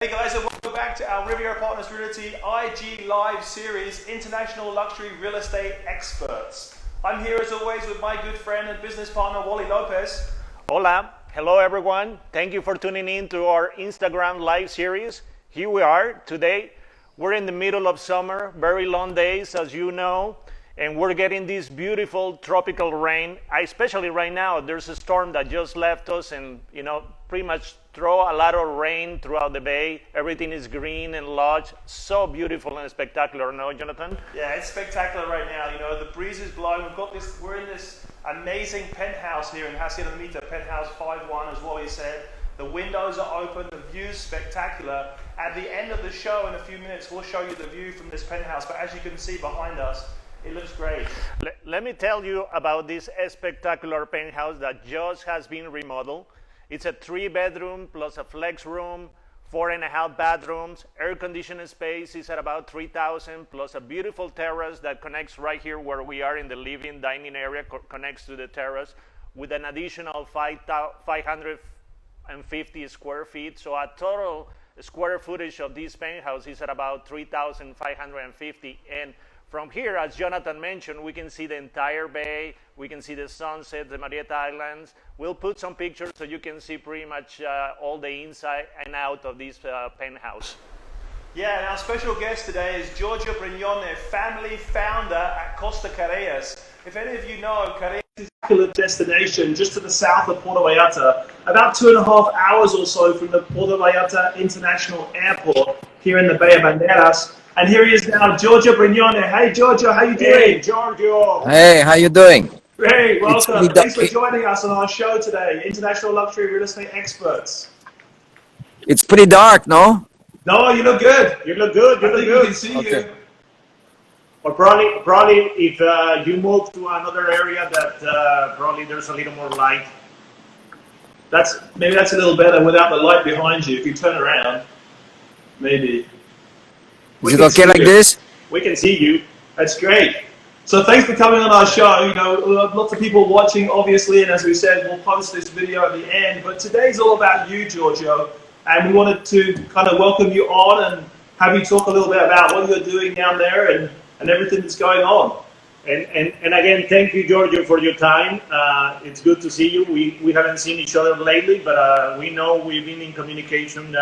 Hey guys, and welcome back to our Riviera Partners Realty IG Live series, International Luxury Real Estate Experts. I'm here as always with my good friend and business partner, Wally Lopez. Hola, hello everyone. Thank you for tuning in to our Instagram Live series. Here we are today. We're in the middle of summer, very long days as you know, and we're getting this beautiful tropical rain. Especially right now, there's a storm that just left us and, pretty much throw a lot of rain throughout the bay. Everything is green and lush. So beautiful and spectacular, no, Jonathan? Yeah, it's spectacular right now. The breeze is blowing. We're in this amazing penthouse here in Hacienda Mita, penthouse 5-1, as Wally said. The windows are open, the view's spectacular. At the end of the show, in a few minutes, we'll show you the view from this penthouse. But as you can see behind us, it looks great. Let me tell you about this spectacular penthouse that just has been remodeled. It's a 3-bedroom plus a flex room, 4.5 bathrooms. Air conditioning space is at about 3,000 plus a beautiful terrace that connects right here where we are in the living dining area, connects to the terrace with an additional 550 square feet. So a total square footage of this penthouse is at about 3,550. And from here, as Jonathan mentioned, we can see the entire bay, we can see the sunset, the Marietta Islands. We'll put some pictures so you can see pretty much all the inside and out of this penthouse. Yeah, and our special guest today is Giorgio Brignone, family founder at Costa Careyes. If any of you know, Careyes is a popular destination just to the south of Puerto Vallarta, about 2.5 hours or so from the Puerto Vallarta International Airport here in the Bay of Banderas. And here he is now, Giorgio Brignone. Hey, Giorgio, how you doing? Hey, Giorgio. Hey, how you doing? Great, welcome. Thanks for joining us on our show today, International Luxury Real Estate Experts. It's pretty dark, no? No, you look good. You look good. I think we can see you. Or probably if you move to another area that probably there's a little more light. Maybe that's a little better without the light behind you. If you turn around, maybe. Is it okay like this? We can see you. That's great. So thanks for coming on our show. Lots of people watching, obviously, and as we said, we'll post this video at the end. But today's all about you, Giorgio, and we wanted to kind of welcome you on and have you talk a little bit about what you're doing down there and everything that's going on. And again, thank you, Giorgio, for your time. It's good to see you. We haven't seen each other lately, but we know we've been in communication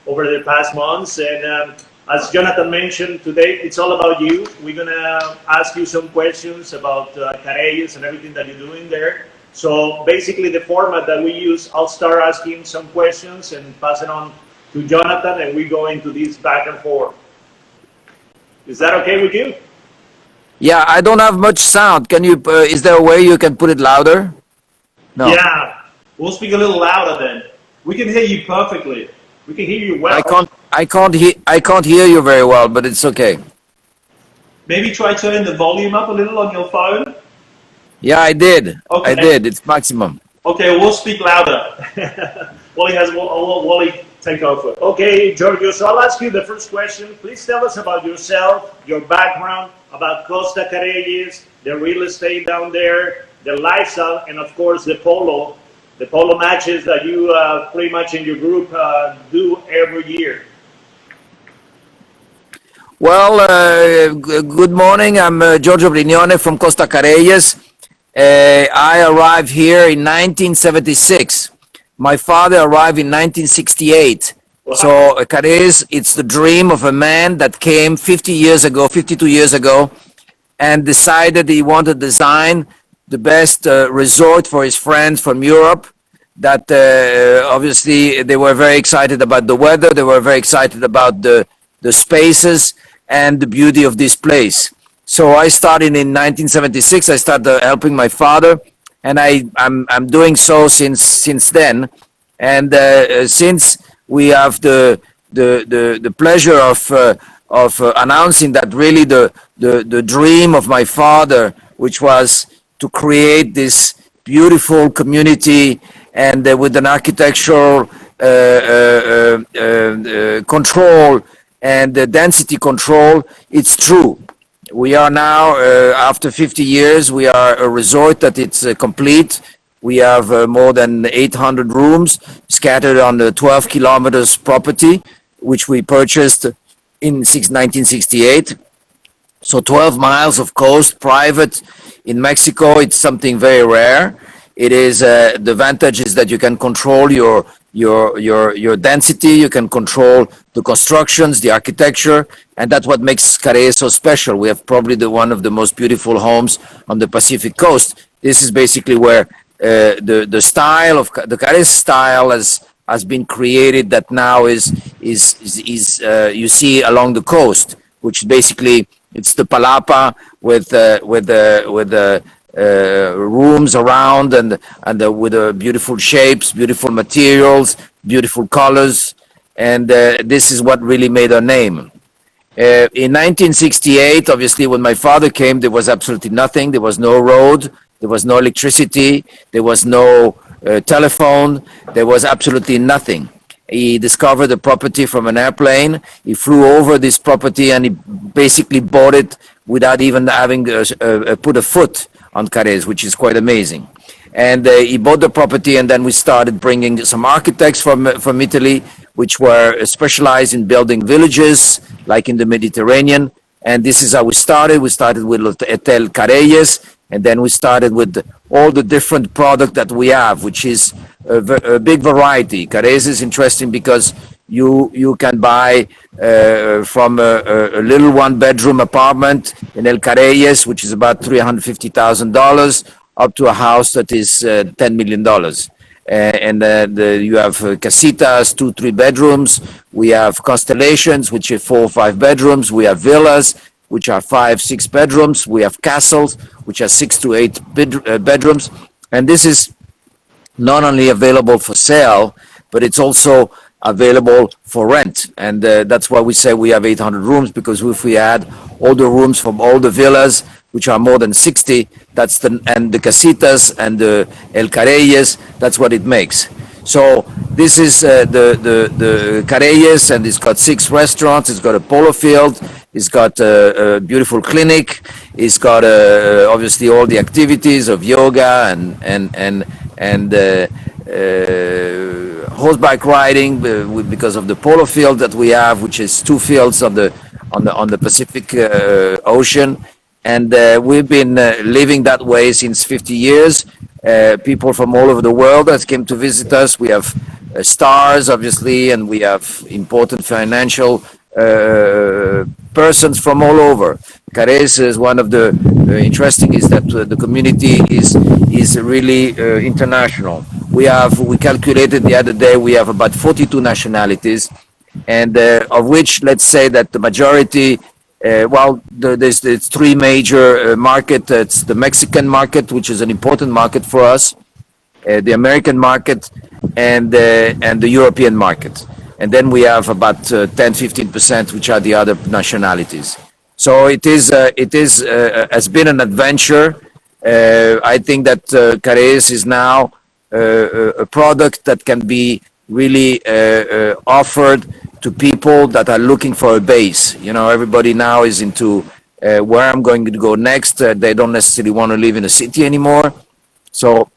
over the past months. And as Jonathan mentioned, today it's all about you. We're going to ask you some questions about Careyes and everything that you're doing there. So basically the format that we use, I'll start asking some questions and pass it on to Jonathan, and we go into this back and forth. Is that okay with you? Yeah, I don't have much sound. Can you? Is there a way you can put it louder? No. Yeah, we'll speak a little louder then. We can hear you perfectly. We can hear you well. I can't hear you very well, but it's okay. Maybe try turning the volume up a little on your phone. Yeah, I did. Okay. I did. It's maximum. Okay, we'll speak louder. Wally, take over. Okay, Giorgio, so I'll ask you the first question. Please tell us about yourself, your background, about Costa Careyes, the real estate down there, the lifestyle, and of course the polo matches that you pretty much in your group do every year. Well, good morning. I'm Giorgio Brignone from Costa Careyes. I arrived here in 1976. My father arrived in 1968. Wow. So Careyes, it's the dream of a man that came 52 years ago, and decided he wanted to design the best resort for his friends from Europe. That obviously they were very excited about the weather. They were very excited about the spaces and the beauty of this place. So I started in 1976. I started helping my father, and I'm doing so since then. And since we have the pleasure of announcing that really the dream of my father, which was to create this beautiful community and with an architectural control and the density control, it's true. We are now, after 50 years, we are a resort that it's complete. We have more than 800 rooms scattered on the 12 kilometers property, which we purchased in 1968. So 12 miles of coast, private. In Mexico, it's something very rare. It is the advantage is that you can control your density, you can control the constructions, the architecture, and that's what makes Careyes so special. We have probably one of the most beautiful homes on the Pacific coast. This is basically where the style of the Careyes style has been created. That now is you see along the coast, which basically it's the palapa with the rooms around and with beautiful shapes, beautiful materials, beautiful colors, and this is what really made our name. In 1968, obviously, when my father came, there was absolutely nothing. There was no road, there was no electricity, there was no telephone, there was absolutely nothing. He discovered the property from an airplane. He flew over this property and he basically bought it without even having put a foot on Careyes, which is quite amazing. And he bought the property, and then we started bringing some architects from Italy, which were specialized in building villages, like in the Mediterranean. And this is how we started. We started with Hotel Careyes, and then we started with all the different product that we have, which is a big variety. Careyes is interesting because you can buy from a little one-bedroom apartment in El Careyes, which is about $350,000, up to a house that is $10 million. You have casitas, 2-3 bedrooms. We have constellations, which are 4 or 5 bedrooms. We have villas, which are 5-6 bedrooms. We have castles, which are 6 to 8 bedrooms. And this is not only available for sale, but it's also available for rent. And that's why we say we have 800 rooms, because if we add all the rooms from all the villas, which are more than 60, and the casitas and the El Careyes, that's what it makes. So this is the Careyes, and it's got 6 restaurants, it's got a polo field, it's got a beautiful clinic, it's got obviously all the activities of yoga and horseback riding, because of the polo field that we have, which is 2 fields on the Pacific Ocean. And we've been living that way since 50 years. People from all over the world that came to visit us. We have stars, obviously, and we have important financial persons from all over. Careyes is one of the interesting is that the community is really international. We calculated the other day, we have about 42 nationalities, and of which, let's say that the majority, there's 3 major markets. It's the Mexican market, which is an important market for us, the American market, and the European market. And then we have about 10-15%, which are the other nationalities. So it has been an adventure. I think that Careyes is now a product that can be really offered to people that are looking for a base. You know, everybody now is into where I'm going to go next. They don't necessarily want to live in a city anymore. So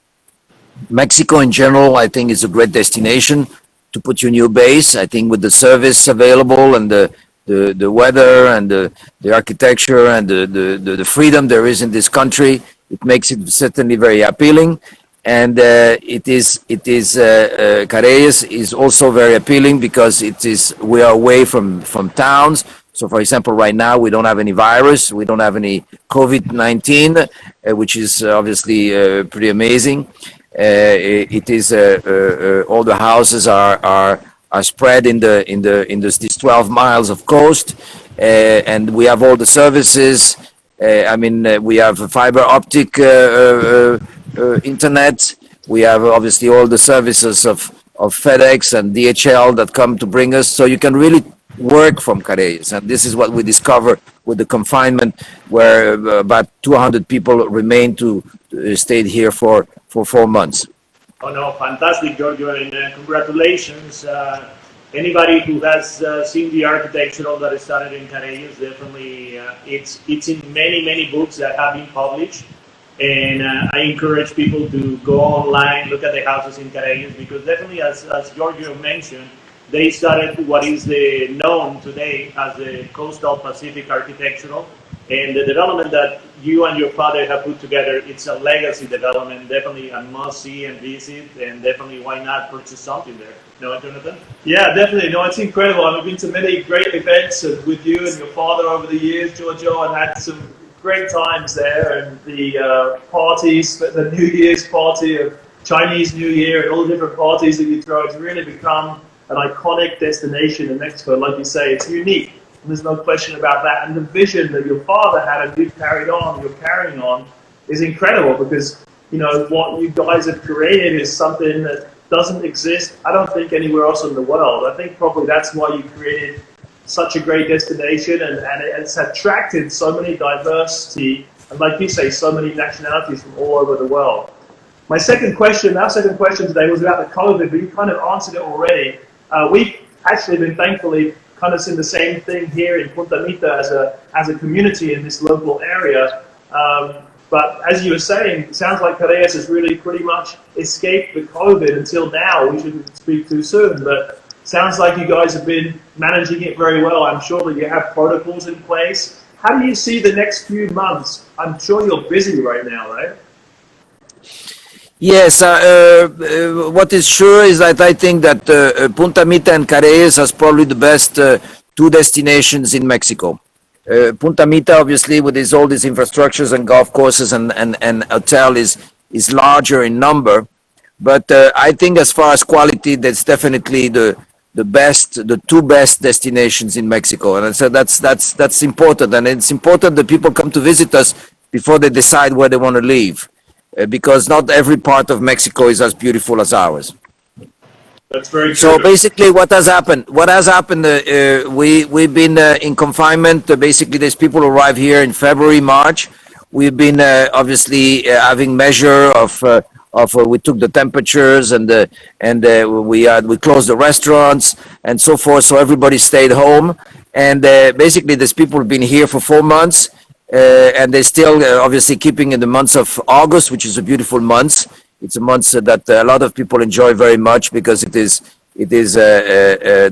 Mexico in general, I think, is a great destination to put your new base. I think with the service available and the weather and the architecture and the freedom there is in this country, it makes it certainly very appealing. And Careyes is also very appealing because we are away from towns. So, for example, right now we don't have any virus, we don't have any COVID-19, which is obviously pretty amazing. All the houses are spread in these 12 miles of coast, and we have all the services. We have a fiber optic internet. We have obviously all the services of FedEx and DHL that come to bring us. So you can really work from Careyes, and this is what we discovered with the confinement, where about 200 people remained to stayed here for 4 months. Oh no, fantastic, Giorgio, and congratulations. Anybody who has seen the architectural that started in Careyes, definitely it's in many books that have been published. And I encourage people to go online, look at the houses in Careyes, because definitely, as Giorgio mentioned, they started what is known today as the Coastal Pacific Architectural. And the development that you and your father have put together, it's a legacy development, definitely a must-see and visit, and definitely why not purchase something there. No, Jonathan? Yeah, definitely. No, it's incredible. I've been to many great events with you and your father over the years, Giorgio, and had some great times there. And the parties, the New Year's party of Chinese New Year and all the different parties that you throw, it's really become an iconic destination in Mexico. Like you say, it's unique. There's no question about that. And the vision that your father had and you've carried on, you're carrying on, is incredible because, you know, what you guys have created is something that doesn't exist, I don't think, anywhere else in the world. I think probably that's why you created such a great destination and it's attracted so many diversity and, like you say, so many nationalities from all over the world. Our second question today was about the COVID, but you kind of answered it already. We've actually been thankfully kind of seen the same thing here in Punta Mita as a community in this local area. But as you were saying, it sounds like Careyes has really pretty much escaped the COVID until now. We shouldn't speak too soon, but sounds like you guys have been managing it very well. I'm sure that you have protocols in place. How do you see the next few months? I'm sure you're busy right now, right? Yes, what is sure is that I think that Punta Mita and Careyes are probably the best two destinations in Mexico. Punta Mita, obviously, with all these infrastructures and golf courses and hotel is larger in number, but I think as far as quality, that's definitely the two best destinations in Mexico, and so that's important, and it's important that people come to visit us before they decide where they want to live. Because not every part of Mexico is as beautiful as ours. That's very true. So basically, what has happened? We've been in confinement. Basically, there's people who arrive here in February, March. We've been obviously having measure of. We took the temperatures and we closed the restaurants and so forth. So everybody stayed home. And basically, there's people who've been here for 4 months. And they're still obviously keeping in the months of August, which is a beautiful month. It's a month that a lot of people enjoy very much because the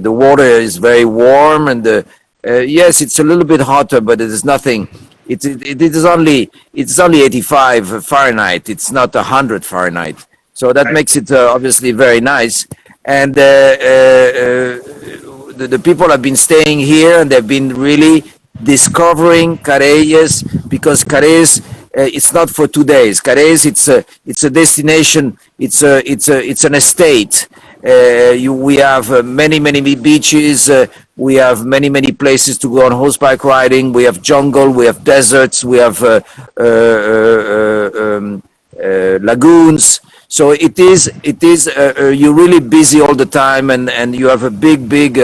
water is very warm and yes, it's a little bit hotter, but it is nothing. It's only 85 Fahrenheit. It's not 100 Fahrenheit. So that makes it obviously very nice. And the people have been staying here and they've been really discovering Careyes because Careyes it's not for 2 days. Careyes it's a destination. It's an estate. We have many beaches. We have many places to go on horseback riding. We have jungle. We have deserts. We have lagoons. So it is you're really busy all the time and you have a big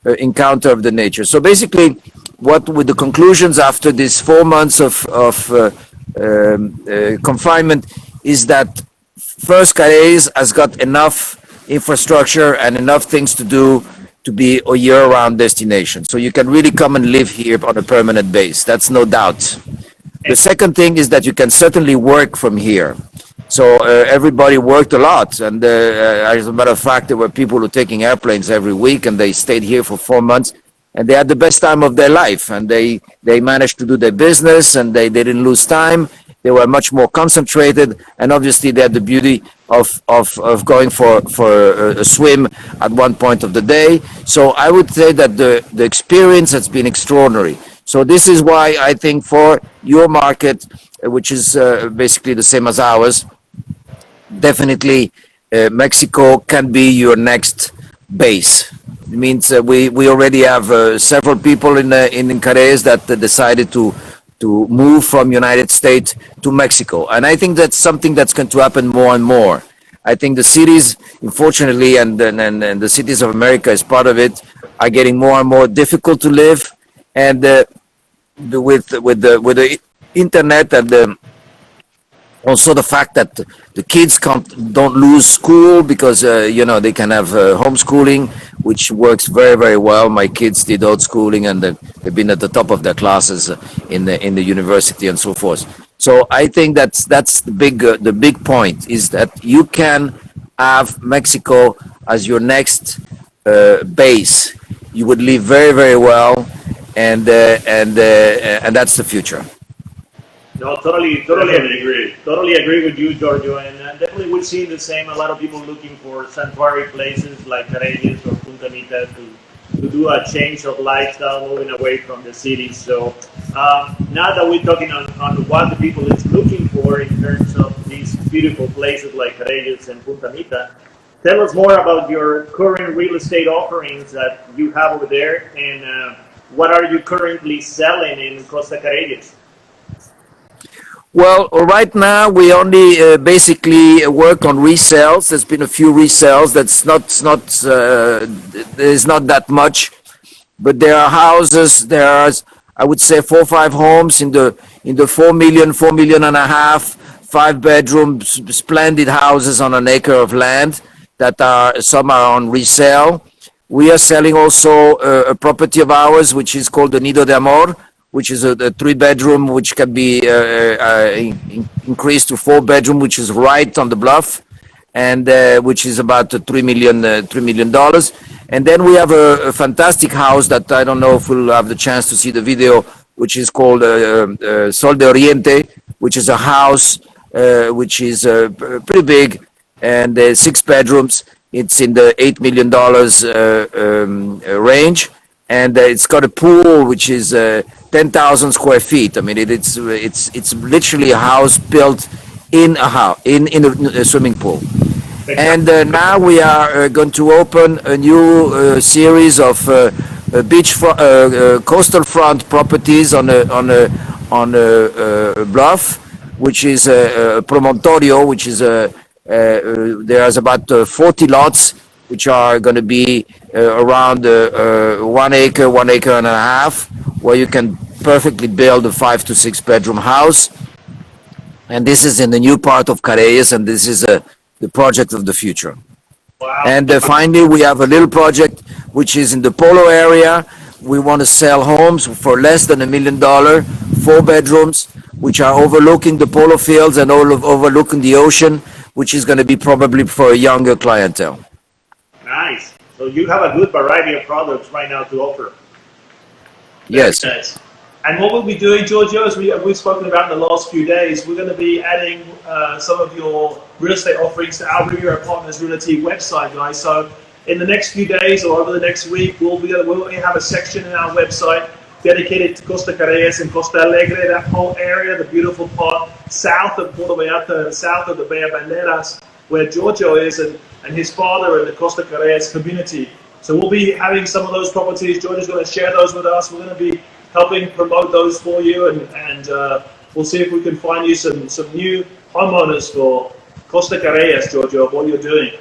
encounter of the nature. So basically, what with the conclusions after these 4 months of confinement is that first Careyes has got enough infrastructure and enough things to do to be a year-round destination. So you can really come and live here on a permanent base. That's no doubt. The second thing is that you can certainly work from here. So everybody worked a lot, and as a matter of fact, there were people who were taking airplanes every week, and they stayed here for 4 months, and they had the best time of their life, and they managed to do their business, and they didn't lose time. They were much more concentrated, and obviously they had the beauty of going for a swim at one point of the day. So I would say that the experience has been extraordinary. So this is why I think for your market, which is basically the same as ours, definitely Mexico can be your next base. It means we already have several people in Careyes that decided to move from United States to Mexico. And I think that's something that's going to happen more and more. I think the cities, unfortunately, and the cities of America is part of it, are getting more and more difficult to live. And with the internet and also the fact that the kids don't lose school because they can have homeschooling, which works very, very well. My kids did homeschooling and they've been at the top of their classes in the university and so forth. So I think that's the big point is that you can have Mexico as your next base, you would live very, very well, and that's the future. No, totally agree. Totally agree with you, Giorgio, and definitely we're seeing the same. A lot of people looking for sanctuary places like Careyes or Punta Mita to do a change of lifestyle, moving away from the city. So now that we're talking on what the people is looking for in terms of these beautiful places like Careyes and Punta Mita, tell us more about your current real estate offerings that you have over there, and what are you currently selling in Costa Careyes? Well, right now we only basically work on resales. There's been a few resales. There's not that much, but there are houses. There are, I would say, 4 or 5 homes in the 4 million and a half, 5-bedroom, splendid houses on an acre of land that some are on resale. We are selling also a property of ours, which is called the Nido de Amor, which is a 3-bedroom, which can be increased to 4-bedroom, which is right on the bluff, and which is about $3 million. And then we have a fantastic house that I don't know if we'll have the chance to see the video, which is called Sol de Oriente, which is a house which is pretty big, and 6 bedrooms. It's in the $8 million range, and it's got a pool which is 10,000 square feet. I mean, it's literally a house built in a swimming pool. And now we are going to open a new series of coastal front properties on a bluff, which is a promontorio, which is there's about 40 lots, which are going to be around 1 acre, 1 acre and a half, where you can perfectly build a 5 to 6 bedroom house. And this is in the new part of Careyes, and this is the project of the future. Wow. And finally, we have a little project which is in the Polo area. We want to sell homes for less than $1 million, 4 bedrooms, which are overlooking the polo fields and overlooking the ocean, which is going to be probably for a younger clientele. Nice. So you have a good variety of products right now to offer. Yes. Nice. And what we'll be doing, Giorgio, as we've spoken about in the last few days, we're going to be adding some of your real estate offerings to our Riviera Partners Realty website, guys. So in the next few days or over the next week, we'll have a section in our website dedicated to Costa Careyes and Costa Alegre, that whole area, the beautiful part south of Puerto Vallarta, south of the Bay of Banderas, where Giorgio is, and his father in the Costa Careyes community. So we'll be having some of those properties. Giorgio's going to share those with us. We're going to be helping promote those for you, and we'll see if we can find you some new homeowners for Costa Careyes, Giorgio, of what you're doing.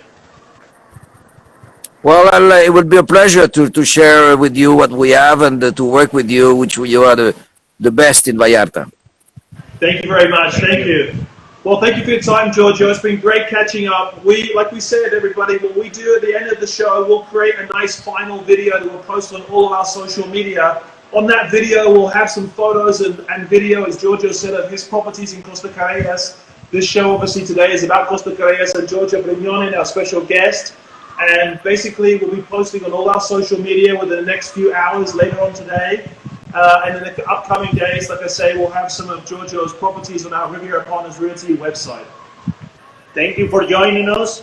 Well, it would be a pleasure to share with you what we have and to work with you, which you are the best in Vallarta. Thank you very much. Thank you. Well, thank you for your time, Giorgio. It's been great catching up. Like we said, everybody, what we do at the end of the show, we'll create a nice final video that we'll post on all of our social media. On that video, we'll have some photos and video, as Giorgio said, of his properties in Costa Careyes. This show, obviously, today is about Costa Careyes and Giorgio Brignone, our special guest. And basically, we'll be posting on all our social media within the next few hours later on today. And in the upcoming days, like I say, we'll have some of Giorgio's properties on our Riviera Partners Realty website. Thank you for joining us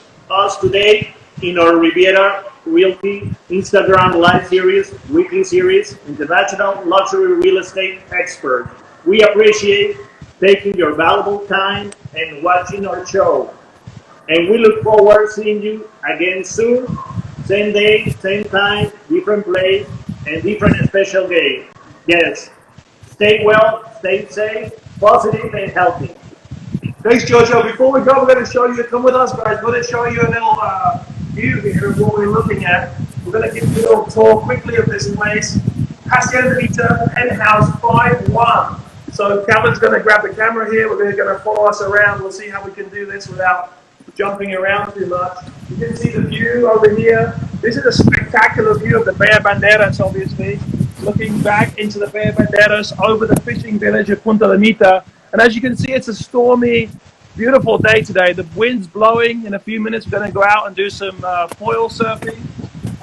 today in our Riviera Realty Instagram live series, weekly series, International Luxury Real Estate Expert. We appreciate taking your valuable time and watching our show. And we look forward to seeing you again soon. Same day, same time, different place, and different special game. Yes. Stay well, stay safe, positive, and healthy. Thanks, Giorgio. Before we go, we're going to show you, come with us, guys. We're going to show you a little view here of what we're looking at. We're going to give you a little tour quickly of this place. Hacienda Mita, Penthouse 5-1. So Calvin's going to grab the camera here. We're going to follow us around. We'll see how we can do this without jumping around too much. You can see the view over here. This is a spectacular view of the Bay of Banderas, obviously. Looking back into the Bay of Banderas over the fishing village of Punta de Mita. And as you can see, it's a stormy, beautiful day today. The wind's blowing. In a few minutes, we're going to go out and do some foil surfing.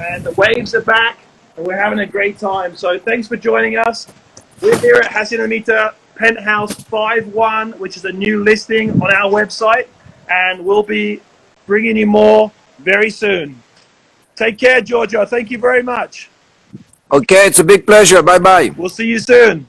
and the waves are back, and we're having a great time. So thanks for joining us. We're here at Hacienda Mita Penthouse 51, which is a new listing on our website, and we'll be bringing you more very soon. Take care, Giorgio. Thank you very much. Okay, it's a big pleasure. Bye-bye. We'll see you soon.